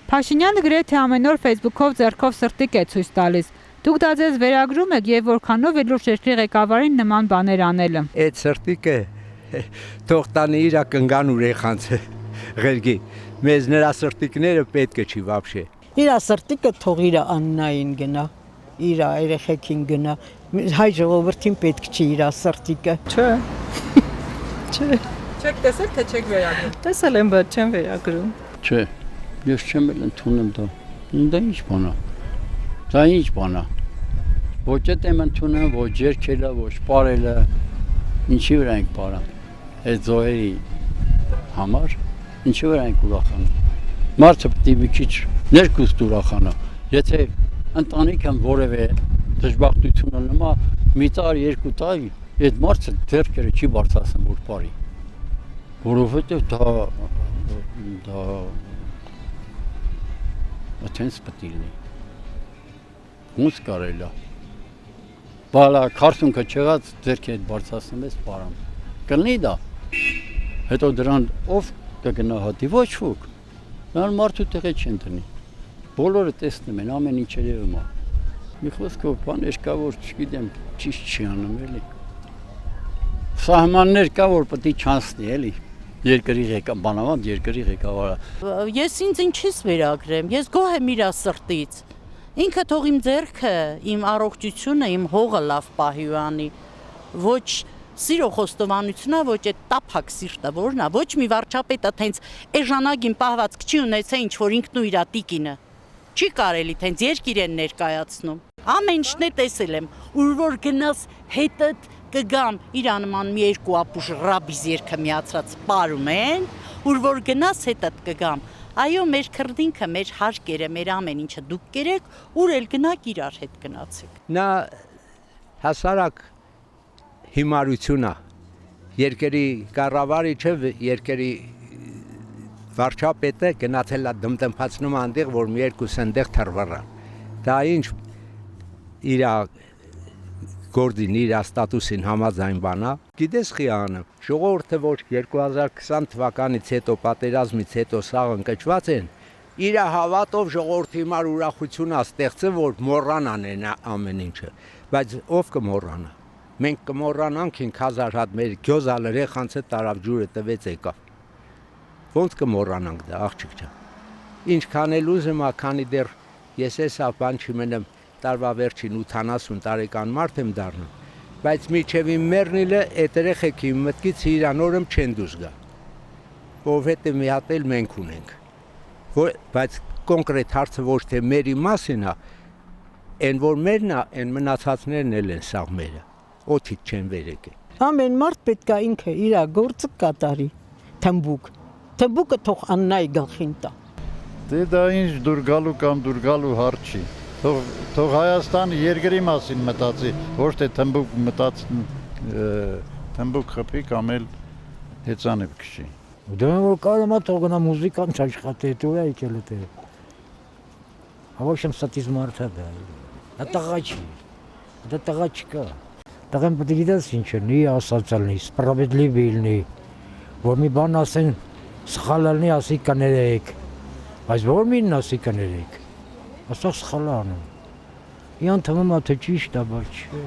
Փաշինյանը գրեթե ամեն օր Facebook-ով ձեռքով սրտիկ է ցույց տալիս։ Դուք դա ձեզ վերագրում եք եւ որքանով է լուրջ երկրի ղեկավարին նման բաներ անելը։ Այդ սրտիկը թող տանի իր կնգան ուրեխանցը ղերգի։ Մեզ նրա սրտիկները պետք է չի вообще։ Իր սրտիկը թող իր աննային գնա, իր երեխեքին գնա։ Հայ ժողովրդին պետք չի իր սրտիկը։ Չէ։ Չէ։ Չեք տեսել, թե չեք վերագրում։ Տեսել եմ, բայց չեմ վերագրում։ Չէ, ես չեմ էլ ընդունում դա։ Դա ինչ բան է։ Դա ինչ բան է։ Ոչ եմ ընդունում, ոչ երկելը, ոչ պարելը։ Ինչի վրա ենք պարան։ Այդ զոհերի համար ինչի վրա ենք ուրախանում։ Մարդը պետք է մի քիչ ներքուստ ուրախանա։ Եթե ընտանիքն որևէ դժբախտությունը նմա մի տար, երկու տարի, այդ մարդը ձեռքերը չի բարձրացնում որ բարի։ Որովհետև դա այդպես պետք է լինի։ Ոնց կարելի է։ Բալա քարտունքը չեղած ձեռքի հետ բարձրացնում ես բարան։ Կլինի դա։ Հետո դրան ով կգնա հատի ոչ ոք։ Նրան մարդու տեղը չեն դնի։ Բոլորը տեսնում են ամեն ինչ երևում է։ Մի խոսքով բաներ կա որ չգիտեմ ճիշտ չի անում էլի։ Սահմաններ կա որ պետք է չանցնի էլի։ Երկրի բանավանդ երկրի ղեկավարը։ Ես ինձ ինչից վերագրեմ, ես գոհ եմ իր սրտից։ Ինքը թող իմ ձեռքը, իմ առողջությունը, իմ հողը լավ պահի ու անի։ Ոչ սիրո խոստովանությունա, ոչ այդ տափակ սիրտը որն է, ոչ մի վարչապետը թենց էժանագին պահվածք չի ունեցել ինչ որ ինքն ու իր տիկինը։ Չի կարելի թենց երկիր են ներկայացնում։ Ամեն ինչն է տեսել եմ, ուր որ գնաս հետդ կգամ իր անման մի երկու ապուշ ռաբիզ երգը միացրած պարում են, ուր որ գնաս հետդ կգամ։ Այո, մեր քրդինքը, մեր հարկերը, մեր ամեն ինչը դուք կերեք, ուր էլ գնաք իրար հետ գնացեք։ Նա հասարակ հիմարությունա երկրի կառավարիչը երկրի վարչապետը գնացել է դմտմփացնում անդեղ որ մի երկու սնդեղ թռվռա դա ինչ իր գործին իր ստատուսին համաձայն բանա գիտես խի անը ժողովուրդը որ 2020 թվականից հետո պատերազմից հետո սաղ ընկճված են իր հավատով ժողովրդի համար ուրախություն է ստեղծել որ մոռանան են ամեն ինչը բայց ով կմոռանա մենք կմոռանանք 5000 հատ մեր գյոզալ երեխանցը տարավ ջուրը տվեց եկավ ոնց կմոռանանք դա աղջիկ ջան ինչքան էլ ուզում ա քանի դեռ ես էսա բան չմենեմ տարվա վերջին 80 տարեկան մարդ եմ դառնում բայց միջև իմ մեռնիլը այդ երեխեքի մտքից իրանորում չեն դուրս գա որովհետև մի հատ էլ մենք ունենք բայց կոնկրետ հարցը ոչ թե մերի մասին է այն որ մերն է այն մնացածներն էլ են սաղ մերը օդից չեն վերեկել ամեն մարդ պետք է ինքը իր գործը կատարի թմբուկը թող աննայի գլխին տա դե դա ինչ դուր գալու կամ դուր գալու հարց չի թող Հայաստանը երկրի մասին մտածի ոչ թե թմբուկ խփի կամ էլ հեծանիվ քշի Դե որ կարում է թող գնա մուզիկան չաշխատի դու է եկել դե Հավաքեմ ստատիզ մարդա դա տղա չի դա տղա չկա տղան պետք է գիտես ինչ է ասացալնի սպրավեդլիվ լինի որ մի բան ասեն սխալ լինի ասի կներեք բայց որ մին ասի կներեք ասա սխալ անում իան թվում է թե ճիշտ է բայց չէ